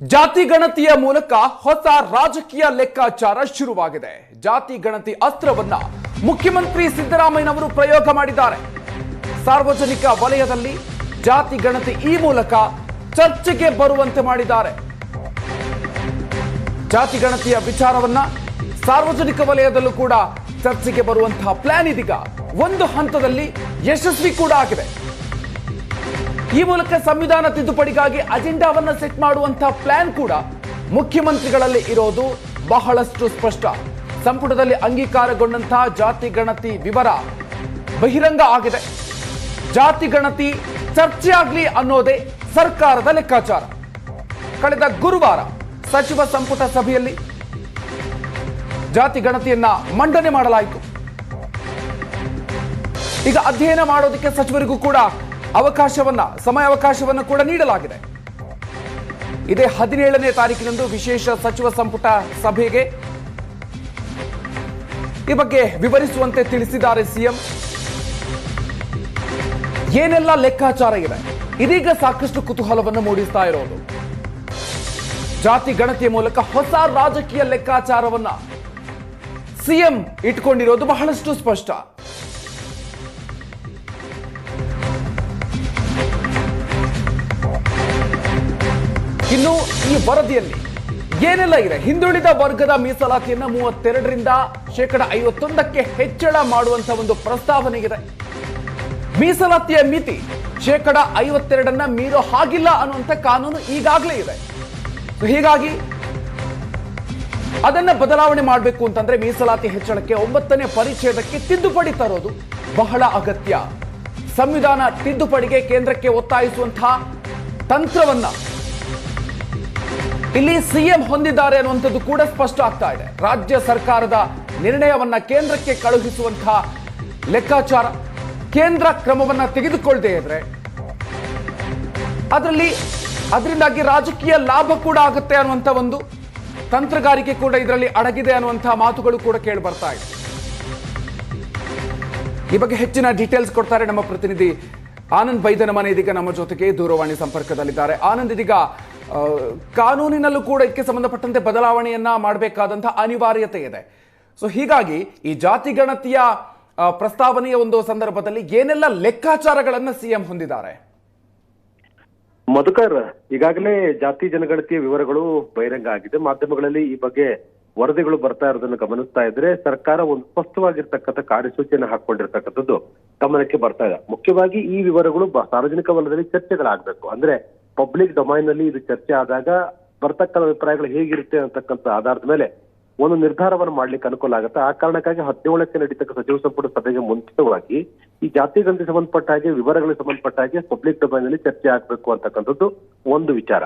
ಜಾತಿ ಗಣತಿಯ ಮೂಲಕ ಹೊಸ ರಾಜಕೀಯ ಲೆಕ್ಕಾಚಾರ ಶುರುವಾಗಿದೆ. ಜಾತಿ ಗಣತಿ ಅಸ್ತ್ರವನ್ನ ಮುಖ್ಯಮಂತ್ರಿ ಸಿದ್ದರಾಮಯ್ಯನವರು ಪ್ರಯೋಗ ಮಾಡಿದ್ದಾರೆ. ಸಾರ್ವಜನಿಕ ವಲಯದಲ್ಲಿ ಜಾತಿ ಗಣತಿ ಈ ಮೂಲಕ ಚರ್ಚೆಗೆ ಬರುವಂತೆ ಮಾಡಿದ್ದಾರೆ. ಜಾತಿ ಗಣತಿಯ ವಿಚಾರವನ್ನ ಸಾರ್ವಜನಿಕ ವಲಯದಲ್ಲೂ ಕೂಡ ಚರ್ಚೆಗೆ ಬರುವಂತಹ ಪ್ಲಾನ್ ಇದೀಗ ಒಂದು ಹಂತದಲ್ಲಿ ಯಶಸ್ವಿ ಕೂಡ ಆಗಿದೆ. ಈ ಮೂಲಕ ಸಂವಿಧಾನ ತಿದ್ದುಪಡಿಗಾಗಿ ಅಜೆಂಡಾವನ್ನ ಸೆಟ್ ಮಾಡುವಂತಹ ಪ್ಲಾನ್ ಕೂಡ ಮುಖ್ಯಮಂತ್ರಿಗಳಲ್ಲಿ ಇರೋದು ಬಹಳಷ್ಟು ಸ್ಪಷ್ಟ. ಸಂಪುಟದಲ್ಲಿ ಅಂಗೀಕಾರಗೊಂಡಂತಹ ಜಾತಿ ಗಣತಿ ವಿವರ ಬಹಿರಂಗ ಆಗಿದೆ. ಜಾತಿ ಗಣತಿ ಚರ್ಚೆ ಆಗಲಿ ಅನ್ನೋದೇ ಸರ್ಕಾರದ ಲೆಕ್ಕಾಚಾರ. ಕಳೆದ ಗುರುವಾರ ಸಚಿವ ಸಂಪುಟ ಸಭೆಯಲ್ಲಿ ಜಾತಿ ಗಣತಿಯನ್ನ ಮಂಡನೆ ಮಾಡಲಾಯಿತು. ಈಗ ಅಧ್ಯಯನ ಮಾಡೋದಕ್ಕೆ ಸಚಿವರಿಗೂ ಕೂಡ ಸಮಯಾವಕಾಶವನ್ನು ಕೂಡ ನೀಡಲಾಗಿದೆ. ಇದೇ 17ನೇ ತಾರೀಕಿನಂದು ವಿಶೇಷ ಸಚಿವ ಸಂಪುಟ ಸಭೆಗೆ ಈ ಬಗ್ಗೆ ವಿವರಿಸುವಂತೆ ತಿಳಿಸಿದ್ದಾರೆ ಸಿಎಂ. ಏನೆಲ್ಲ ಲೆಕ್ಕಾಚಾರ ಇದೆ ಇದೀಗ ಸಾಕಷ್ಟು ಕುತೂಹಲವನ್ನು ಮೂಡಿಸ್ತಾ ಇರೋದು. ಜಾತಿ ಗಣತಿಯ ಮೂಲಕ ಹೊಸ ರಾಜಕೀಯ ಲೆಕ್ಕಾಚಾರವನ್ನ ಸಿಎಂ ಇಟ್ಕೊಂಡಿರೋದು ಬಹಳಷ್ಟು ಸ್ಪಷ್ಟ. ಇನ್ನು ಈ ವರದಿಯಲ್ಲಿ ಏನೆಲ್ಲ ಇದೆ? ಹಿಂದುಳಿದ ವರ್ಗದ ಮೀಸಲಾತಿಯನ್ನ 32ರಿಂದ 51%ಕ್ಕೆ ಹೆಚ್ಚಳ ಮಾಡುವಂತಹ ಒಂದು ಪ್ರಸ್ತಾವನೆ ಇದೆ. ಮೀಸಲಾತಿಯ ಮಿತಿ 52% ಮೀರೋ ಹಾಗಿಲ್ಲ ಅನ್ನುವಂಥ ಕಾನೂನು ಈಗಾಗಲೇ ಇದೆ. ಹೀಗಾಗಿ ಅದನ್ನ ಬದಲಾವಣೆ ಮಾಡಬೇಕು ಅಂತಂದ್ರೆ ಮೀಸಲಾತಿ ಹೆಚ್ಚಳಕ್ಕೆ 9ನೇ ಪರಿಚ್ಛೇದಕ್ಕೆ ತಿದ್ದುಪಡಿ ತರೋದು ಬಹಳ ಅಗತ್ಯ. ಸಂವಿಧಾನ ತಿದ್ದುಪಡಿಗೆ ಕೇಂದ್ರಕ್ಕೆ ಒತ್ತಾಯಿಸುವಂತಹ ತಂತ್ರವನ್ನ ಇಲ್ಲಿ ಸಿಎಂ ಹೊಂದಿದ್ದಾರೆ ಅನ್ನುವಂಥದ್ದು ಕೂಡ ಸ್ಪಷ್ಟ ಆಗ್ತಾ ಇದೆ. ರಾಜ್ಯ ಸರ್ಕಾರದ ನಿರ್ಣಯವನ್ನ ಕೇಂದ್ರಕ್ಕೆ ಕಳುಹಿಸುವಂತಹ ಲೆಕ್ಕಾಚಾರ. ಕೇಂದ್ರ ಕ್ರಮವನ್ನ ತೆಗೆದುಕೊಳ್ಳದೆ ಇದ್ರೆ ಅದರಿಂದಾಗಿ ರಾಜಕೀಯ ಲಾಭ ಕೂಡ ಆಗುತ್ತೆ ಅನ್ನುವಂಥ ಒಂದು ತಂತ್ರಗಾರಿಕೆ ಕೂಡ ಇದರಲ್ಲಿ ಅಡಗಿದೆ ಅನ್ನುವಂತಹ ಮಾತುಗಳು ಕೂಡ ಕೇಳಿ ಬರ್ತಾ ಇದೆ. ಈ ಬಗ್ಗೆ ಹೆಚ್ಚಿನ ಡೀಟೇಲ್ಸ್ ಕೊಡ್ತಾರೆ ನಮ್ಮ ಪ್ರತಿನಿಧಿ ಆನಂದ್ ಬೈದನಮನೆ. ಇದೀಗ ನಮ್ಮ ಜೊತೆಗೆ ದೂರವಾಣಿ ಸಂಪರ್ಕದಲ್ಲಿದ್ದಾರೆ. ಆನಂದ್, ಇದೀಗ ಕಾನೂನಿನಲ್ಲೂ ಕೂಡ ಇದಕ್ಕೆ ಸಂಬಂಧಪಟ್ಟಂತೆ ಬದಲಾವಣೆಯನ್ನ ಮಾಡಬೇಕಾದಂತಹ ಅನಿವಾರ್ಯತೆ ಇದೆ. ಸೊ ಹೀಗಾಗಿ ಈ ಜಾತಿ ಗಣತಿಯ ಪ್ರಸ್ತಾವನೆಯ ಒಂದು ಸಂದರ್ಭದಲ್ಲಿ ಏನೆಲ್ಲ ಲೆಕ್ಕಾಚಾರಗಳನ್ನ ಸಿಎಂ ಹೊಂದಿದ್ದಾರೆ? ಮಧುಕರ್, ಈಗಾಗಲೇ ಜಾತಿ ಜನಗಣತಿಯ ವಿವರಗಳು ಬಹಿರಂಗ ಆಗಿದೆ. ಮಾಧ್ಯಮಗಳಲ್ಲಿ ಈ ಬಗ್ಗೆ ವರದಿಗಳು ಬರ್ತಾ ಇರೋದನ್ನು ಗಮನಿಸ್ತಾ ಇದ್ರೆ ಸರ್ಕಾರ ಒಂದು ಸ್ಪಷ್ಟವಾಗಿರ್ತಕ್ಕಂಥ ಕಾರ್ಯಸೂಚಿಯನ್ನು ಹಾಕೊಂಡಿರ್ತಕ್ಕಂಥದ್ದು ಗಮನಕ್ಕೆ ಬರ್ತಾ ಇದೆ. ಮುಖ್ಯವಾಗಿ ಈ ವಿವರಗಳು ಸಾರ್ವಜನಿಕ ವಲಯದಲ್ಲಿ ಚರ್ಚೆಗಳಾಗಬೇಕು. ಅಂದ್ರೆ ಪಬ್ಲಿಕ್ ಡೊಮೈನ್ ನಲ್ಲಿ ಇದು ಚರ್ಚೆ ಆದಾಗ ಬರ್ತಕ್ಕಂಥ ಅಭಿಪ್ರಾಯಗಳು ಹೇಗಿರುತ್ತೆ ಅಂತಕ್ಕಂಥ ಆಧಾರದ ಮೇಲೆ ಒಂದು ನಿರ್ಧಾರವನ್ನು ಮಾಡ್ಲಿಕ್ಕೆ ಅನುಕೂಲ ಆಗುತ್ತೆ. ಆ ಕಾರಣಕ್ಕಾಗಿ 17ಕ್ಕೆ ನಡೀತಕ್ಕ ಸಚಿವ ಸಂಪುಟ ಸಭೆಗೆ ಮುಂಚಿತವಾಗಿ ಈ ಜಾತಿ ಗಣತಿ ಸಂಬಂಧಪಟ್ಟ ಹಾಗೆ ವಿವರಗಳಿಗೆ ಸಂಬಂಧಪಟ್ಟ ಹಾಗೆ ಪಬ್ಲಿಕ್ ಡೊಮೈನ್ ನಲ್ಲಿ ಚರ್ಚೆ ಆಗ್ಬೇಕು ಅಂತಕ್ಕಂಥದ್ದು ಒಂದು ವಿಚಾರ.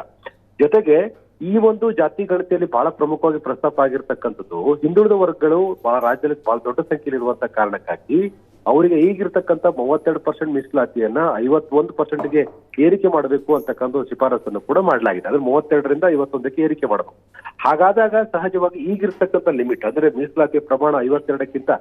ಜೊತೆಗೆ ಈ ಒಂದು ಜಾತಿ ಗಣತಿಯಲ್ಲಿ ಬಹಳ ಪ್ರಮುಖವಾಗಿ ಪ್ರಸ್ತಾಪ ಆಗಿರ್ತಕ್ಕಂಥದ್ದು ಹಿಂದುಳಿದ ವರ್ಗಗಳು ಬಹಳ ರಾಜ್ಯದಲ್ಲಿ ಬಹಳ ದೊಡ್ಡ ಸಂಖ್ಯೆಯಲ್ಲಿ ಇರುವಂತ ಕಾರಣಕ್ಕಾಗಿ ಅವರಿಗೆ ಈಗಿರ್ತಕ್ಕಂಥ 32% ಮೀಸಲಾತಿಯನ್ನ 51%ಗೆ ಏರಿಕೆ ಮಾಡಬೇಕು ಅಂತಕ್ಕಂಥ ಶಿಫಾರಸನ್ನು ಕೂಡ ಮಾಡಲಾಗಿದೆ. ಅಂದ್ರೆ 32ರಿಂದ 51ಕ್ಕೆ ಏರಿಕೆ ಮಾಡಬೇಕು. ಹಾಗಾದಾಗ ಸಹಜವಾಗಿ ಈಗಿರ್ತಕ್ಕಂಥ ಲಿಮಿಟ್ ಅಂದ್ರೆ ಮೀಸಲಾತಿಯ ಪ್ರಮಾಣ 52ಕ್ಕಿಂತ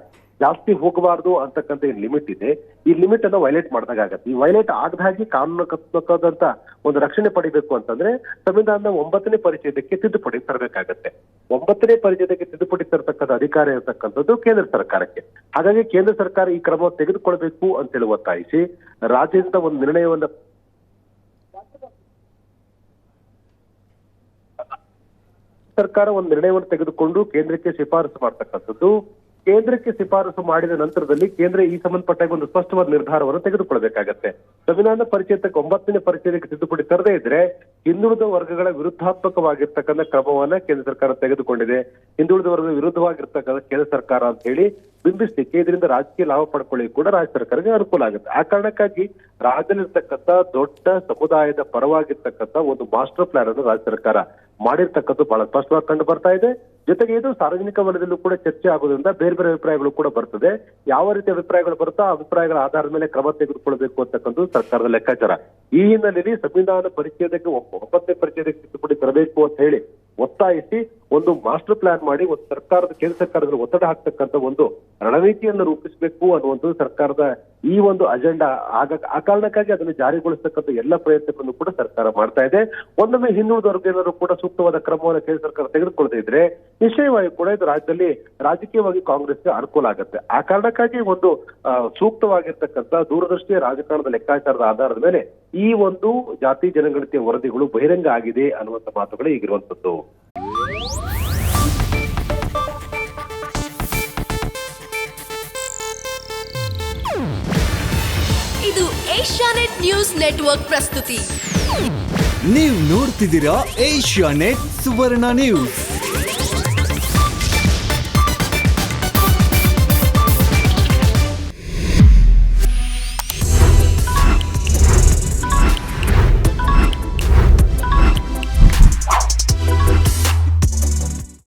ಜಾಸ್ತಿ ಹೋಗಬಾರದು ಅಂತಕ್ಕಂಥ ಏನ್ ಲಿಮಿಟ್ ಇದೆ, ಈ ಲಿಮಿಟ್ ಅನ್ನು ವೈಲೇಟ್ ಮಾಡಿದಾಗತ್ತೆ. ಈ ವೈಲೇಟ್ ಆಗದಾಗಿ ಕಾನೂನಾತ್ಮಕವಾದಂತ ಒಂದು ರಕ್ಷಣೆ ಪಡಿಬೇಕು ಅಂತಂದ್ರೆ ಸಂವಿಧಾನದ 9ನೇ ಪರಿಚ್ಛೇದಕ್ಕೆ ತಿದ್ದುಪಡಿ ತರಬೇಕಾಗತ್ತೆ. 9ನೇ ಪರಿಚ್ಛೇದಕ್ಕೆ ತಿದ್ದುಪಡಿ ತರತಕ್ಕಂಥ ಅಧಿಕಾರ ಇರತಕ್ಕಂಥದ್ದು ಕೇಂದ್ರ ಸರ್ಕಾರಕ್ಕೆ. ಹಾಗಾಗಿ ಕೇಂದ್ರ ಸರ್ಕಾರ ಈ ಕ್ರಮ ತೆಗೆದುಕೊಳ್ಬೇಕು ಅಂತೇಳಿ ಒತ್ತಾಯಿಸಿ ರಾಜ್ಯದಿಂದ ಒಂದು ನಿರ್ಣಯವನ್ನ ತೆಗೆದುಕೊಂಡು ಕೇಂದ್ರಕ್ಕೆ ಶಿಫಾರಸು ಮಾಡ್ತಕ್ಕಂಥದ್ದು. ಕೇಂದ್ರಕ್ಕೆ ಶಿಫಾರಸು ಮಾಡಿದ ನಂತರದಲ್ಲಿ ಕೇಂದ್ರ ಈ ಸಂಬಂಧಪಟ್ಟ ಒಂದು ಸ್ಪಷ್ಟವಾದ ನಿರ್ಧಾರವನ್ನು ತೆಗೆದುಕೊಳ್ಬೇಕಾಗತ್ತೆ. ಸಂವಿಧಾನ ಪರಿಚ್ಛೇದಕ್ಕೆ 9ನೇ ಪರಿಚ್ಛೇದಕ್ಕೆ ತಿದ್ದುಪಡಿ ತರದೇ ಇದ್ರೆ ಹಿಂದುಳಿದ ವರ್ಗಗಳ ವಿರುದ್ಧಾತ್ಮಕವಾಗಿರ್ತಕ್ಕಂಥ ಕ್ರಮವನ್ನ ಕೇಂದ್ರ ಸರ್ಕಾರ ತೆಗೆದುಕೊಂಡಿದೆ. ಹಿಂದುಳಿದ ವರ್ಗದ ವಿರುದ್ಧವಾಗಿರ್ತಕ್ಕಂಥ ಕೇಂದ್ರ ಸರ್ಕಾರ ಅಂತ ಹೇಳಿ ಬಿಂಬಿಸ್ಲಿಕ್ಕೆ ಇದರಿಂದ ರಾಜಕೀಯ ಲಾಭ ಪಡ್ಕೊಳ್ಳಿ ಕೂಡ ರಾಜ್ಯ ಸರ್ಕಾರಕ್ಕೆ ಅನುಕೂಲ ಆಗುತ್ತೆ. ಆ ಕಾರಣಕ್ಕಾಗಿ ರಾಜ್ಯದಲ್ಲಿರ್ತಕ್ಕಂಥ ದೊಡ್ಡ ಸಮುದಾಯದ ಪರವಾಗಿರ್ತಕ್ಕಂಥ ಒಂದು ಮಾಸ್ಟರ್ ಪ್ಲಾನ್ ಅನ್ನು ರಾಜ್ಯ ಸರ್ಕಾರ ಮಾಡಿರ್ತಕ್ಕಂಥದ್ದು ಬಹಳ ಸ್ಪಷ್ಟವಾಗಿ ಕಂಡು ಬರ್ತಾ ಇದೆ. ಜೊತೆಗೆ ಇದು ಸಾರ್ವಜನಿಕ ವಲಯದಲ್ಲೂ ಕೂಡ ಚರ್ಚೆ ಆಗೋದ್ರಿಂದ ಬೇರೆ ಬೇರೆ ಅಭಿಪ್ರಾಯಗಳು ಕೂಡ ಬರ್ತದೆ. ಯಾವ ರೀತಿ ಅಭಿಪ್ರಾಯಗಳು ಬರುತ್ತೋ ಆ ಅಭಿಪ್ರಾಯಗಳ ಆಧಾರದ ಮೇಲೆ ಕ್ರಮ ತೆಗೆದುಕೊಳ್ಬೇಕು ಅಂತಕ್ಕಂಥ ಸರ್ಕಾರದ ಲೆಕ್ಕಾಚಾರ. ಈ ಹಿನ್ನೆಲೆಯಲ್ಲಿ ಸಂವಿಧಾನ ಪರಿಚ್ಛೇದಕ್ಕೆ 9ನೇ ಪರಿಚ್ಛೇದಕ್ಕೆ ತಿದ್ದುಪಡಿ ತರಬೇಕು ಅಂತ ಹೇಳಿ ಒತ್ತಾಯಿಸಿ ಒಂದು ಮಾಸ್ಟರ್ ಪ್ಲಾನ್ ಮಾಡಿ ಒಂದು ಕೇಂದ್ರ ಸರ್ಕಾರದ ಒತ್ತಡ ಹಾಕ್ತಕ್ಕಂಥ ಒಂದು ರಣನೀತಿಯನ್ನು ರೂಪಿಸಬೇಕು ಅನ್ನುವಂಥದ್ದು ಸರ್ಕಾರದ ಈ ಒಂದು ಅಜೆಂಡಾ. ಆ ಕಾರಣಕ್ಕಾಗಿ ಅದನ್ನು ಜಾರಿಗೊಳಿಸತಕ್ಕಂಥ ಎಲ್ಲ ಪ್ರಯತ್ನಗಳನ್ನು ಕೂಡ ಸರ್ಕಾರ ಮಾಡ್ತಾ ಇದೆ. ಒಂದೊಮ್ಮೆ ಹಿಂದುಳಿದ ವರ್ಗದವರು ಕೂಡ ಸೂಕ್ತವಾದ ಕ್ರಮವನ್ನು ಕೇಂದ್ರ ಸರ್ಕಾರ ತೆಗೆದುಕೊಳ್ಳದೇ ಇದ್ರೆ ನಿಶ್ಚಯವಾಗಿ ಕೂಡ ಇದು ರಾಜ್ಯದಲ್ಲಿ ರಾಜಕೀಯವಾಗಿ ಕಾಂಗ್ರೆಸ್ಗೆ ಅನುಕೂಲ ಆಗುತ್ತೆ. ಆ ಕಾರಣಕ್ಕಾಗಿ ಒಂದು ಸೂಕ್ತವಾಗಿರ್ತಕ್ಕಂಥ ದೂರದೃಷ್ಟಿಯ ರಾಜಕಾರಣದ ಲೆಕ್ಕಾಚಾರದ ಆಧಾರದ ಮೇಲೆ ಈ ಒಂದು ಜಾತಿ ಜನಗಣತಿಯ ವರದಿಗಳು ಬಹಿರಂಗ ಆಗಿದೆ ಅನ್ನುವಂಥ ಮಾತುಗಳು ಈಗಿರುವಂತದ್ದು. ಇದು ಏಷ್ಯಾನೆಟ್ ನ್ಯೂಸ್ ನೆಟ್ವರ್ಕ್ ಪ್ರಸ್ತುತಿ. ನೀವು ನೋಡ್ತಿದ್ದೀರಾ ಏಷ್ಯಾನೆಟ್ ಸುವರ್ಣ ನ್ಯೂಸ್.